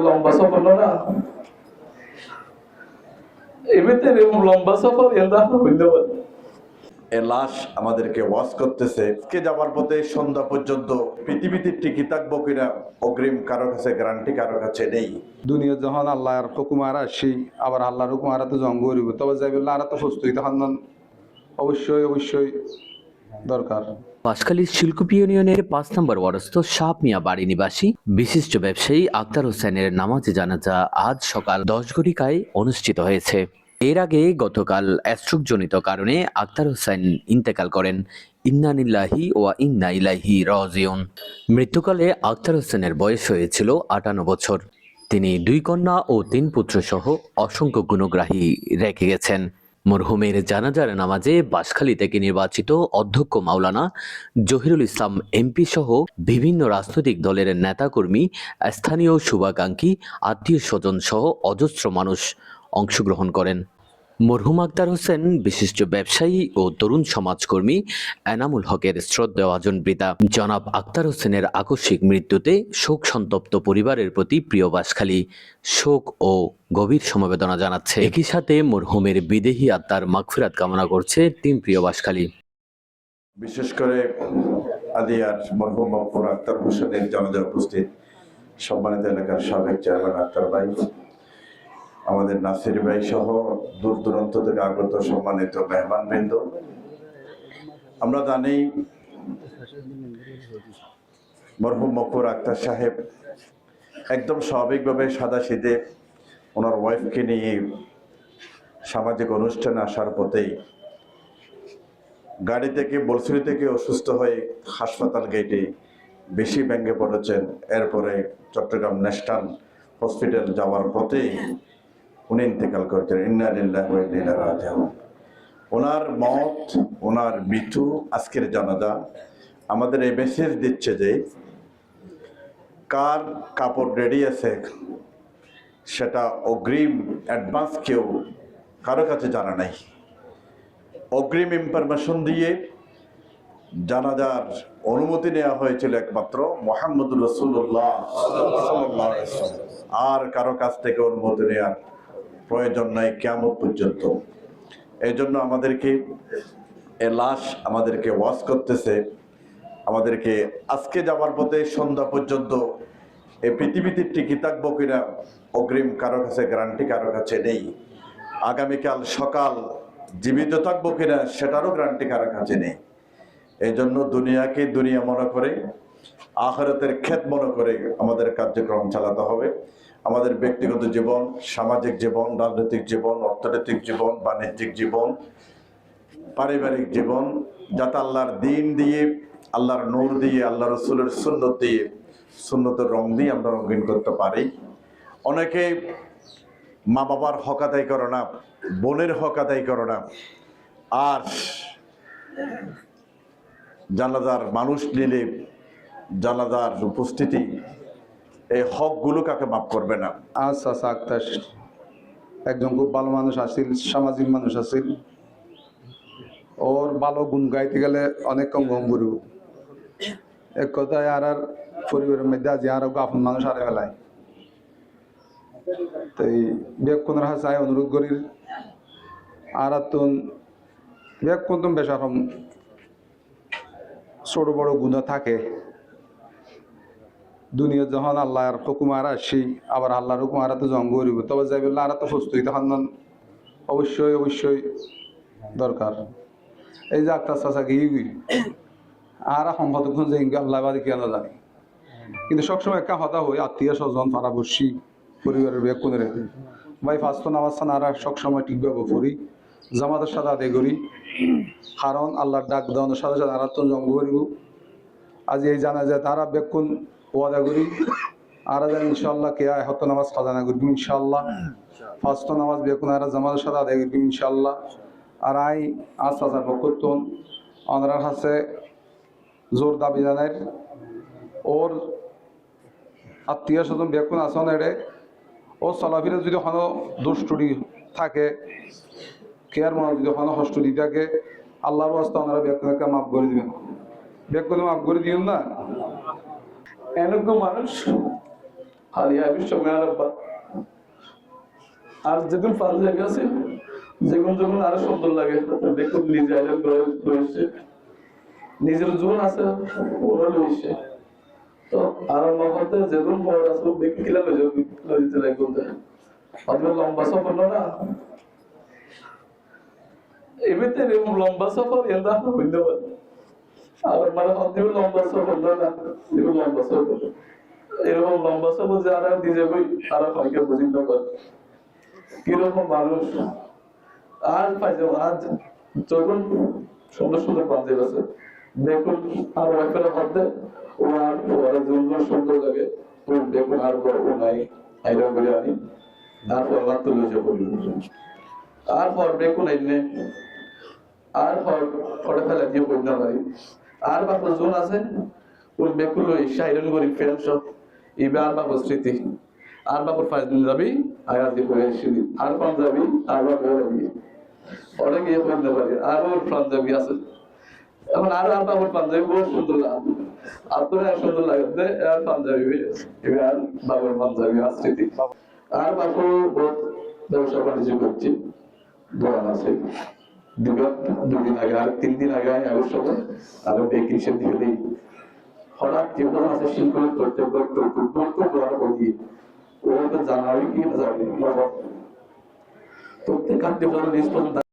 লম্বা সফর না এমনিতে লম্বা সফর এন্দা হইতে পারে। এ লাশ আমাদেরকে ওয়াজ করতেছে, কে যাওয়ার পথে সন্ধ্যা পর্যন্ত পৃথিবীতে টিকে থাকবো কিনা অগ্রিম কারো কাছে গ্যারান্টি কারো কাছে নেই। দুনিয়া যখন আল্লাহর হুকুম আর আসি, আবার আল্লাহর হুকুম আর তো জঙ্গ করিব, তবে যাইবুল্লাহ আর তো প্রস্তুতি তখন অবশ্যই দরকার। বাঁশখালীর শিলকুপি ইউনিয়নের ৫ নম্বর ওয়ার্ডস্থ শাহ মিয়া বাড়ি নিবাসী বিশিষ্ট ব্যবসায়ী আক্তার হোসেনের নামাজে জানাজা আজ সকাল ১০ ঘটিকায় অনুষ্ঠিত হয়েছে। এর আগে গতকাল স্ট্রোকজনিত কারণে আক্তার হোসেন ইন্তেকাল করেন। ইন্না লিল্লাহি ওয়া ইন্না ইলাইহি রাজিউন। মৃত্যুকালে আক্তার হোসেনের বয়স হয়েছিল ৫৮ বছর। তিনি ২ কন্যা ও ৩ পুত্র সহ অসংখ্য গুণগ্রাহী রেখে গেছেন। মরহুমের জানাজার নামাজে বাঁশখালী থেকে নির্বাচিত অধ্যক্ষ মাওলানা জহিরুল ইসলাম এমপি সহ বিভিন্ন রাজনৈতিক দলের নেতাকর্মী, স্থানীয় শুভাকাঙ্ক্ষী, আত্মীয় স্বজন সহ অজস্র মানুষ অংশগ্রহণ করেন। মরহুম আক্তার হোসেন বিশিষ্ট ব্যবসায়ী ও তরুণ সমাজকর্মী এনামুল হকের শ্রদ্ধেয়ভাজন পিতা। জনাব আক্তার হোসেনের আকস্মিক মৃত্যুতে শোক সন্তপ্ত পরিবারের প্রতি প্রিয় বাঁশখালী শোক ও গভীর সমবেদনা জানাচ্ছে। একই সাথে মরহুমের বিদেহী আত্মার মাগফিরাত কামনা করছে টিম প্রিয় বাঁশখালী। বিশেষ করে আদিয়ার মরহুম মকবুল আক্তার হোসেনের জানাজা উপস্থিত সম্মানিত এলাকার সাবেক চেয়ারম্যান আক্তার ভাই, আমাদের নাসির ভাই সহ দূর দূরান্ত থেকে আগত সম্মানিত মেহমানবৃন্দ, আমরা জানি মরহুম মকবুল আক্তার সাহেব একদম স্বাভাবিকভাবে সাদাসিধে ওনার ওয়াইফকে নিয়ে সামাজিক অনুষ্ঠানে আসার পথেই গাড়ি থেকে বলসুরি থেকে অসুস্থ হয়ে হাসপাতাল গেটে বেশি ভেঙে পড়েছেন। এরপরে চট্টগ্রাম ন্যাশনাল হসপিটাল যাওয়ার পথেই উনি ইন্তেকাল করছেন। ইন্না লিল্লাহি ওয়া ইন্না ইলাইহি রাজিউন। ওনার মত, ওনার মৃত্যু, আজকের জানাজা আমাদের এই মেসেজ দিচ্ছে যে কার কাপড় রেডি আছে সেটা অগ্রিম অ্যাডভান্স কেউ কারো কাছে জানা নাই। অগ্রিম ইনফরমেশন দিয়ে জানাজার অনুমতি নেওয়া হয়েছিল একমাত্র মুহাম্মদুর রাসূলুল্লাহ সাল্লাল্লাহু আলাইহি ওয়াসাল্লাম। আর কারো কাছ থেকে অনুমতি নেওয়ার প্রয়োজন নাই কিয়ামত পর্যন্ত। এই জন্য আমাদেরকে এ লাশ আমাদেরকে ওয়াজ করতেছে, আমাদেরকে আজকে যাওয়ার পথে সন্ধ্যা পর্যন্ত এই পৃথিবীতে টিকে থাকবো কিনা অগ্রিম কারো কাছে গ্যারান্টি কারো কাছে নেই। আগামীকাল সকাল জীবিত থাকবো কিনা সেটারও গ্যারান্টি কারো কাছে নেই। এই জন্য দুনিয়াকে দুনিয়া মনে করে, আখিরাতের ক্ষেত মনে করে আমাদের কার্যক্রম চালাতে হবে। আমাদের ব্যক্তিগত জীবন, সামাজিক জীবন, রাজনৈতিক জীবন, অর্থনৈতিক জীবন, বাণিজ্যিক জীবন, পারিবারিক জীবন, যাতে আল্লাহর দিন দিয়ে, আল্লাহর নূর দিয়ে, আল্লাহ রসুলের সুন্নত দিয়ে, সুন্নতের রং দিয়ে আমরা রঙিন করতে পারি। অনেকে মা বাবার হক আদায় করে না, বোনের হক আদায় করে না, আর জানাজার মানুষ নিলে জানাজার উপস্থিতি এই হকগুলো কাকে মাফ করবে না। আচ্ছা আক্তার একজন খুব ভালো মানুষ আসিল, সামাজিক মানুষ আসিল। ওর ভালো গুণ গাইতে গেলে অনেক কম গম করব। এক কথায় আর পরিবারের মধ্যে আজ আরো আপন মানুষ আরে ফেলায়। তো এই বেক্ষণের হাসায় অনুরোধ করি আর বেক্ষণ বেশারম ছোট বড় গুণা থাকে। দুনিয়া যখন আল্লাহর হুকুম আর আসি, আবার আল্লাহর হুকুম আর তো জঙ্গ করিব, তবে যাইবুল্লাহ আর তো প্রস্তুতি তখন অবশ্যই দরকার। এই যে আক্তার চাচা গিয়ে আর সম্পাদক যে আল্লাহ বাদে কি আল্লাহ জানি, কিন্তু সবসময় একটা হতা হই আত্মীয় স্বজন পাড়াবর্ষী পরিবারের বেক্ষণের ভাই ফাস্ত নামাজ আর সবসময় ঠিকভাবে পড়ি, জামাতের সাথে আদায় করি। কারণ আল্লাহর ডাক দেওয়ানোর সাথে সাথে আর তো জঙ্গ করিব। আজ এই জানা যায় তারা বেক্ষণ ওয়াদা করি আর ইনশাল্লাহ কে হত নামাজ খাজানা করবি ইনশাল্লাহ, ফাস্ত নামাজ বেক্ষণ আর জামাতের সাথে আদায় করবি ইনশাল্লাহ। আর আচার পক্ষতন ওনার কাছে জোর দাবি জানায় ওর আত্মীয় স্বজন বেক্ষণ আসন এড়ে ও চলাফিরে যদি কোনো দুষ্টুটি থাকে, কেয়ার মনে যদি কোনো হস্তুটি থাকে, আল্লাহর রাস্তা ওনারা বেক্ষণকে মাফ করে দিবেন। বেক্ষণে মাফ করে দিবেন না। এরকম মানুষ হালিয়া বিশ্ব মেয়ার আব্বা। আর যেদিন পাঞ্জাবি আছে যেগুন যখন আরো সুন্দর লাগে দেখুন নিজে আইলেন রয়েছে নিজের জোন আছে ওরা রয়েছে তো আর মহতে যেদিন পর আছে দেখি কিলা লইতে লাগবে অথবা লম্বা সফর না এমনিতে এরকম লম্বা সফর এন্দা হইতে পারে আর মানে অনেক লম্বা সফর না এরকম লম্বা সফর এরকম লম্বা সফর যারা নিজে বই তারা হয়তো বুঝিতে পারে কিরকম মানুষ আর পাইছে আজ যখন সুন্দর সুন্দর পাঞ্জাবি আছে দেখুন আর ওয়াইফের মধ্যে ওনার ওরা যেমন সুন্দর লাগে দেখুন আর ও নাই আইরা বলে আনি তারপর আমার তুলে যে বলি আর পর দেখুন এনে আর পর ফটো ফেলা দিয়ে বই না পারি আর বাপর জোন আছে ওই বেকুল ওই সাইরন করি ফ্রেন্ড সব এবার বাপর স্মৃতি আর বাপর ফাইজদিন যাবি আয়াত দিয়ে পড়ে এসেছি আর পাঞ্জাবি আর বাপর যাবি ওটা গিয়ে পড়তে পারি আর ওর পাঞ্জাবি আছে এখন আর আর বাপর পাঞ্জাবি বহু সুন্দর লাগে আপনার সুন্দর লাগে আর পাঞ্জাবি এবার বাপর পাঞ্জাবি আর স্মৃতি আর বাপর বহুত ব্যবসা বাণিজ্য করছি দোকান আছে দুদিন আগে আর 3 দিন আগে আমি সময় আরো বেকিংসের দিকে দিই হঠাৎ কেমন আছে শিল্প করতে করি ওরা তো জানাই কি জানি প্রত্যেক আত্মীয়